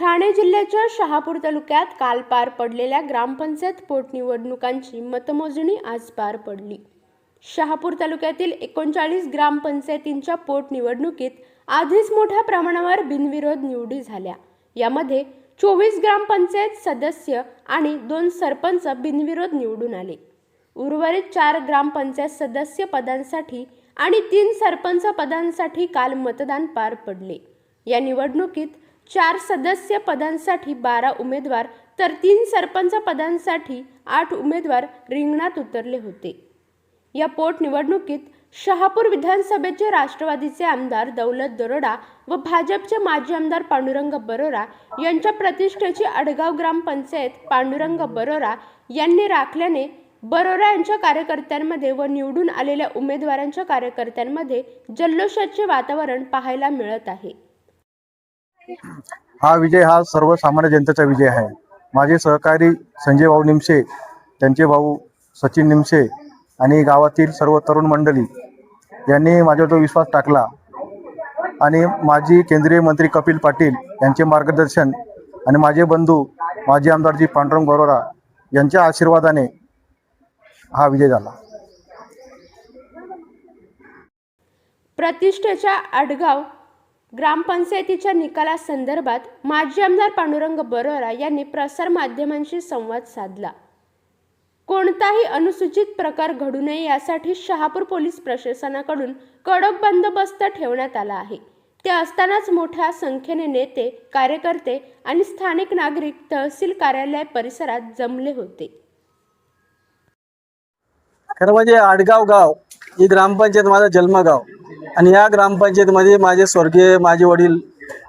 ठाणे जिल्ह्याच्या शहापूर तालुक्यात काल पार पडलेल्या ग्रामपंचायत पोटनिवडणुकांची मतमोजणी आज पार पडली। शहापूर तालुक्यातील 39 ग्रामपंचायतींच्या पोटनिवडणुकीत आधीच मोठ्या प्रमाणावर बिनविरोध निवडी झाल्या। यामध्ये 24 ग्रामपंचायत सदस्य आणि 2 सरपंच बिनविरोध निवडून आले। उर्वरित 4 ग्रामपंचायत सदस्य पदांसाठी आणि 3 सरपंच पदांसाठी काल मतदान पार पडले। या निवडणुकीत 4 सदस्य पदांसाठी 12 उमेदवार तर 3 सरपंच पदांसाठी 8 उमेदवार रिंगणात उतरले होते। या पोटनिवडणुकीत शहापूर विधानसभेचे राष्ट्रवादीचे आमदार दौलत दरोडा व भाजपचे माजी आमदार पांडुरंग बरोरा यांच्या प्रतिष्ठेची अडगाव ग्रामपंचायत पांडुरंग बरोरा यांनी राखल्याने बरोरा यांच्या कार्यकर्त्यांमध्ये व निवडून आलेल्या उमेदवारांच्या कार्यकर्त्यांमध्ये जल्लोषाचे वातावरण पाहायला मिळत आहे। हा विजय हा सर्वसामान्य जनतेचा विजय आहे। माझे सहकारी संजय भाऊ निमशे, त्यांचे भाऊ सचिन निमशे आणि गावातील सर्व तरुण मंडळी यांनी माझ्यावर विश्वास टाकला आणि माजी केंद्रीय मंत्री कपिल पाटील यांचे मार्गदर्शन आणि माझे बंधू माजी आमदारजी पांडुरंग बरोरा यांच्या आशीर्वादाने हा विजय झाला। प्रतिष्ठेच्या अडगाव ग्रामपंचायतीच्या निकालासंदर्भात माजी आमदार पांडुरंग बरोरा यांनी प्रसार माध्यमांशी संवाद साधला। कोणताही अनुचित प्रकार घडू नये यासाठी शहापूर पोलीस प्रशासनाकडून कडक बंदोबस्त ठेवण्यात आला आहे। ते असतानाच मोठ्या संख्येने नेते, कार्यकर्ते आणि स्थानिक नागरिक तहसील कार्यालय परिसरात जमले होते। खरं म्हणजे आडगाव गाव ही ग्रामपंचायत माझा जन्मगाव आणि या ग्रामपंचायतीमध्ये माझे स्वर्गीय माझे वडील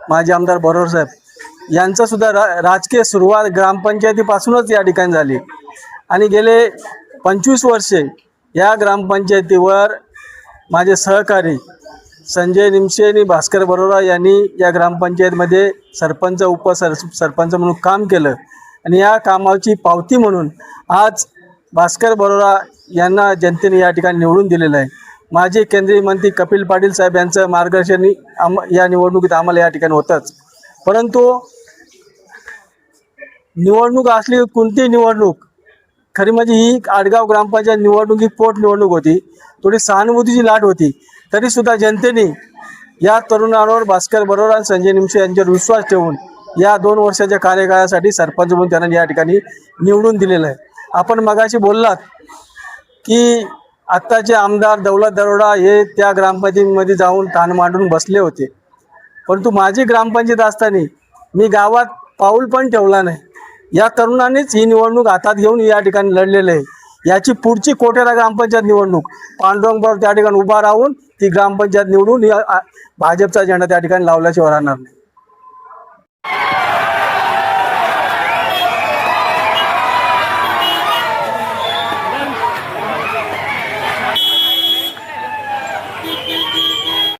माजी आमदार बरोरा साहेब यांचं सुद्धा राजकीय सुरुवात ग्रामपंचायतीपासूनच या ठिकाणी झाली आणि गेले 25 वर्षे या ग्रामपंचायतीवर माझे सहकारी संजय निमशे आणि भास्कर बरोरा यांनी या ग्रामपंचायतीमध्ये सरपंच सरपंच म्हणून काम केलं आणि या कामाची पावती म्हणून आज भास्कर बरोरा यांना जनतेने या ठिकाणी निवडून दिलेलं आहे। माजी केंद्रीय मंत्री कपिल पाटील साहेब यांचं मार्गदर्शन या निवडणुकीत आम्हाला या ठिकाणी होतंच, परंतु निवडणूक असली कोणती निवडणूक खरी म्हणजे ही आडगाव ग्रामपंचायत निवडणूक ही पोट निवडणूक होती, थोडी सहानुभूतीची लाट होती, तरी सुद्धा जनतेने या तरुणांवर भास्कर बरोरा आणि संजय निमशे यांच्यावर विश्वास ठेवून या 2 वर्षाच्या कार्यकाळासाठी सरपंच म्हणून त्यांना या ठिकाणी निवडून दिलेलं आहे। आपण मगाशी बोललात की आत्ताचे आमदार दौलत दरोडा हे त्या ग्रामपंचायतीमध्ये जाऊन ताण मांडून बसले होते, परंतु माझी ग्रामपंचायत असताना मी गावात पाऊल पण ठेवला नाही। या तरुणांनीच ही निवडणूक हातात घेऊन या ठिकाणी लढलेले आहे। याची पुढची कोटेरा ग्रामपंचायत निवडणूक पांडुरंग बरोरा त्या ठिकाणी उभा राहून ती ग्रामपंचायत निवडून भाजपचा झेंडा त्या ठिकाणी लावल्याशिवाय राहणार नाही।